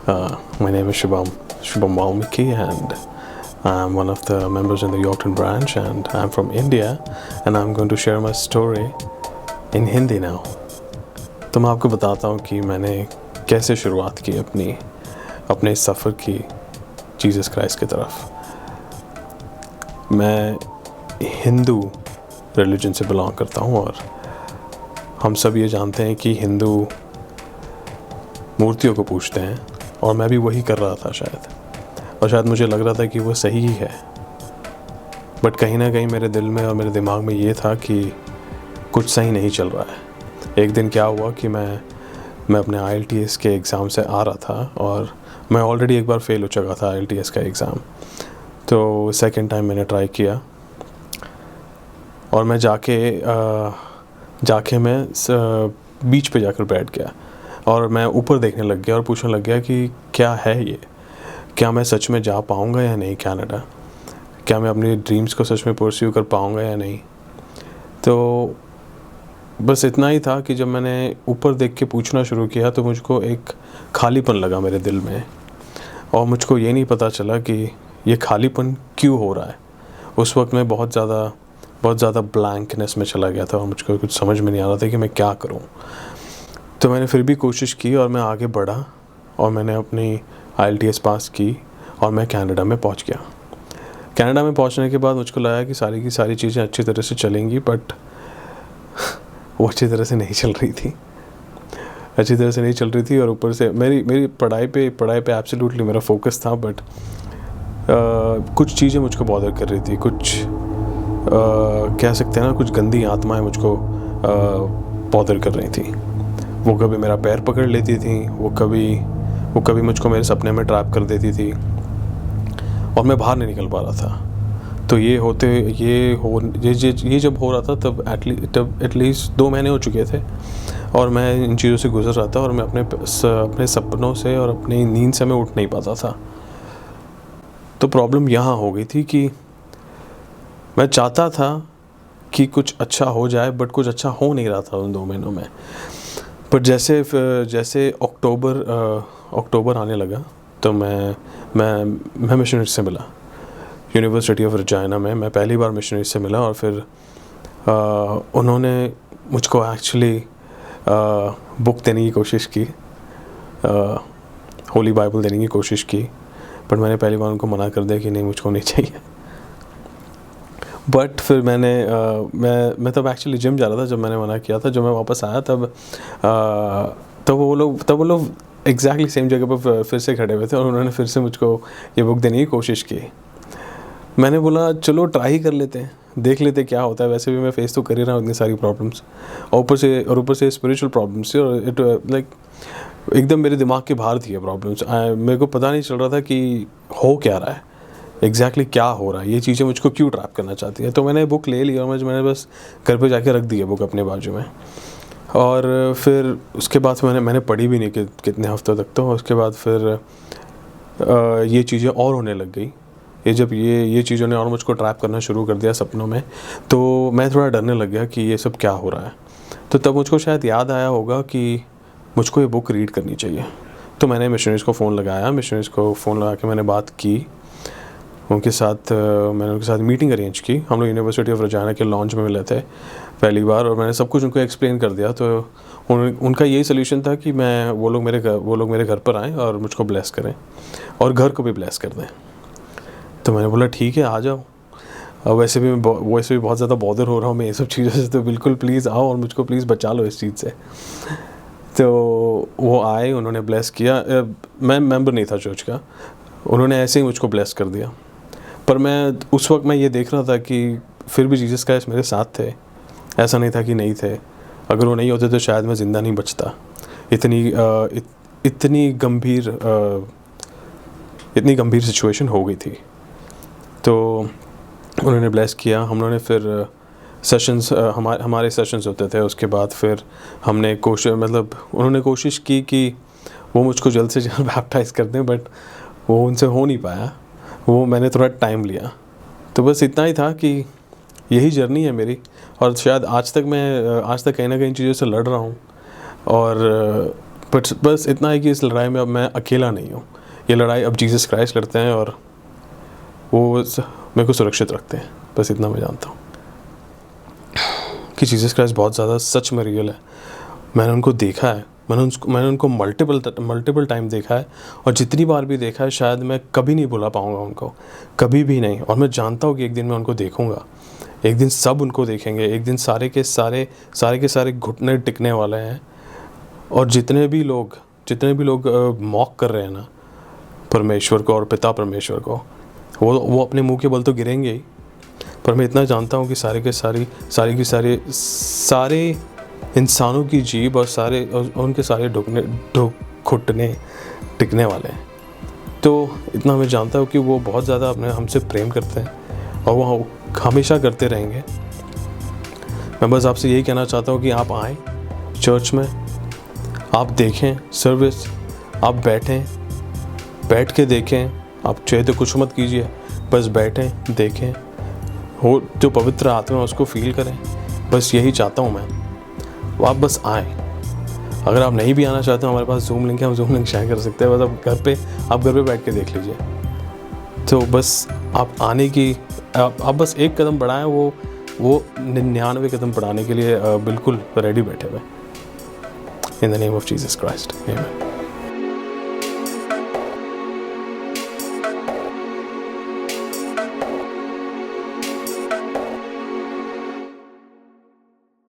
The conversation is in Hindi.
My name is Shubham Valmiki, and I'm one of the members in the Yorkton branch, and I'm from India, and I'm going to share my story in Hindi now. तो मैं आपको बताता हूँ कि मैंने कैसे शुरुआत की अपने सफ़र की जीसस क्राइस्ट की तरफ। मैं हिंदू रिलीजन से बिलोंग करता हूँ, और हम सब ये जानते हैं कि हिंदू मूर्तियों को पूजते हैं, और मैं भी वही कर रहा था शायद मुझे लग रहा था कि वो सही ही है। बट कहीं ना कहीं मेरे दिल में और मेरे दिमाग में ये था कि कुछ सही नहीं चल रहा है। एक दिन क्या हुआ कि मैं अपने IELTS के एग्ज़ाम से आ रहा था, और मैं ऑलरेडी एक बार फेल हो चुका था IELTS का एग्ज़ाम। तो सेकंड टाइम मैंने ट्राई किया, और मैं जाके मैं बीच पे जाकर बैठ गया, और मैं ऊपर देखने लग गया और पूछने लग गया कि क्या है ये, क्या मैं सच में जा पाऊँगा या नहीं कनाडा, क्या मैं अपनी ड्रीम्स को सच में परस्यू कर पाऊँगा या नहीं। तो बस इतना ही था कि जब मैंने ऊपर देख के पूछना शुरू किया तो मुझको एक खालीपन लगा मेरे दिल में, और मुझको ये नहीं पता चला कि ये खालीपन क्यों हो रहा है। उस वक्त मैं बहुत ज़्यादा ब्लैंकनेस में चला गया था, और मुझको कुछ समझ में नहीं आ रहा था कि मैं क्या करूं। तो मैंने फिर भी कोशिश की, और मैं आगे बढ़ा, और मैंने अपनी IELTS पास की, और मैं कनाडा में पहुंच गया। कनाडा में पहुंचने के बाद मुझको लगा कि सारी की सारी चीज़ें अच्छी तरह से चलेंगी, बट वो अच्छी तरह से नहीं चल रही थी। और ऊपर से मेरी पढ़ाई पे एब्सोल्युटली मेरा फोकस था, बट कुछ चीज़ें मुझको बॉदर कर रही थी। कुछ कह सकते हैं ना, कुछ गंदी आत्माएं मुझको बॉदर कर रही थी। वो कभी मेरा पैर पकड़ लेती थी, वो कभी मुझको मेरे सपने में ट्रैप कर देती थी, और मैं बाहर नहीं निकल पा रहा था। तो ये जब हो रहा था तब एटलीस्ट 2 महीने हो चुके थे, और मैं इन चीज़ों से गुजर रहा था, और मैं अपने सपनों से और अपनी नींद से मैं उठ नहीं पाता था। तो प्रॉब्लम यहाँ हो गई थी कि मैं चाहता था कि कुछ अच्छा हो जाए, बट कुछ अच्छा हो नहीं रहा था उन 2 महीनों में। पर जैसे अक्टूबर आने लगा, तो मैं मिशनरी से मिला। यूनिवर्सिटी ऑफ रजाइना में मैं पहली बार मिशनरी से मिला, और फिर उन्होंने मुझको एक्चुअली बुक देने की कोशिश की, होली बाइबल देने की कोशिश की, बट मैंने पहली बार उनको मना कर दिया कि नहीं, मुझको नहीं चाहिए। बट फिर मैं तब एक्चुअली जिम जा रहा था जब मैंने मना किया था। जब मैं वापस आया तब वो लोग एग्जैक्टली सेम जगह पर फिर से खड़े हुए थे, और उन्होंने फिर से मुझको ये बुक देने की कोशिश की। मैंने बोला चलो ट्राई कर लेते हैं, देख लेते क्या होता है। वैसे भी मैं फेस तो कर ही रहा हूँ इतनी सारी प्रॉब्लम्स, और ऊपर से स्पिरिचुअल प्रॉब्लम्स थी, और इट लाइक एकदम मेरे दिमाग के बाहर थी ये प्रॉब्लम्स। मेरे को पता नहीं चल रहा था कि हो क्या रहा है, एग्जैक्टली क्या हो रहा है, ये चीज़ें मुझको क्यों ट्रैप करना चाहती है। तो मैंने बुक ले ली, और मैंने बस घर पे जाके रख दी है बुक अपने बाजू में। और फिर उसके बाद मैंने पढ़ी भी नहीं कितने हफ्तों तक। तो उसके बाद फिर ये चीज़ें और होने लग गई। जब ये चीज़ों ने और मुझको ट्रैप करना शुरू कर दिया सपनों में, तो मैं थोड़ा डरने लग गया कि ये सब क्या हो रहा है। तो तब मुझको शायद याद आया होगा कि मुझको ये बुक रीड करनी चाहिए। तो मैंने मिशनरीज़ को फ़ोन लगा के मैंने बात की उनके साथ। मैंने उनके साथ मीटिंग अरेंज की। हम लोग यूनिवर्सिटी ऑफ रजाइना के लॉन्च में मिले थे पहली बार, और मैंने सब कुछ उनको एक्सप्लेन कर दिया। तो उनका यही सोल्यूशन था कि वो लोग मेरे घर पर आएँ और मुझको ब्लेस करें, और घर को भी ब्लेस कर दें। तो मैंने बोला ठीक है, आ जाओ। अब वैसे भी बहुत ज़्यादा बॉदर हो रहा हूँ मैं ये सब चीज़ों से, तो बिल्कुल प्लीज़ आओ और मुझको प्लीज़ बचा लो इस चीज़ से। तो वो आए, उन्होंने ब्लेस किया। मैं मेंबर नहीं था चर्च का, उन्होंने ऐसे ही मुझको ब्लेस कर दिया। पर उस वक्त मैं ये देख रहा था कि फिर भी जीसस क्राइस्ट मेरे साथ थे। ऐसा नहीं था कि नहीं थे। अगर वो नहीं होते तो शायद मैं ज़िंदा नहीं बचता। इतनी गंभीर सिचुएशन हो गई थी। तो उन्होंने ब्लेस किया। हम लोगों ने फिर सेशंस, हमारे सेशंस होते थे। उसके बाद फिर हमने उन्होंने कोशिश की कि वो मुझको जल्द से जल्द बैप्टाइज़ कर दें, बट वो उनसे हो नहीं पाया। मैंने थोड़ा टाइम लिया। तो बस इतना ही था कि यही जर्नी है मेरी, और शायद आज तक कहीं ना कहीं चीज़ों से लड़ रहा हूँ, और बट बस इतना है कि इस लड़ाई में अब मैं अकेला नहीं हूँ। ये लड़ाई अब जीसस क्राइस्ट लड़ते हैं और वो मेरे को सुरक्षित रखते हैं। बस इतना मैं जानता हूँ कि जीसस क्राइस्ट बहुत ज़्यादा सच में रियल है। मैंने उनको देखा है, मैंने उनको मल्टीपल टाइम देखा है, और जितनी बार भी देखा है शायद मैं कभी नहीं भुला पाऊँगा उनको, कभी भी नहीं। और मैं जानता हूँ कि एक दिन मैं उनको देखूँगा, एक दिन सब उनको देखेंगे, एक दिन सारे के सारे घुटने टिकने वाले हैं। और जितने भी लोग मॉक कर रहे हैं ना परमेश्वर को और पिता परमेश्वर को, वो अपने मुंह के बल तो गिरेंगे ही। पर मैं इतना जानता हूँ कि सारे इंसानों की जीभ और उनके सारे घुटने टिकने वाले हैं। तो इतना मैं जानता हूँ कि वो बहुत ज़्यादा हमसे प्रेम करते हैं और वो हमेशा करते रहेंगे। मैं बस आपसे यही कहना चाहता हूँ कि आप आएँ चर्च में, आप देखें सर्विस, आप बैठ के देखें। आप चाहे तो कुछ मत कीजिए, बस बैठें, देखें, हो जो पवित्र आत्मा है उसको फील करें। बस यही चाहता हूँ मैं। आप बस आएँ। अगर आप नहीं भी आना चाहते हमारे पास जूम लिंक है, हम जूम लिंक शेयर कर सकते हैं। बस आप घर पे बैठ के देख लीजिए। तो बस आप आने की आप बस एक कदम बढ़ाएं, वो 99 कदम बढ़ाने के लिए बिल्कुल रेडी बैठे हुए। In the name of Jesus Christ, amen.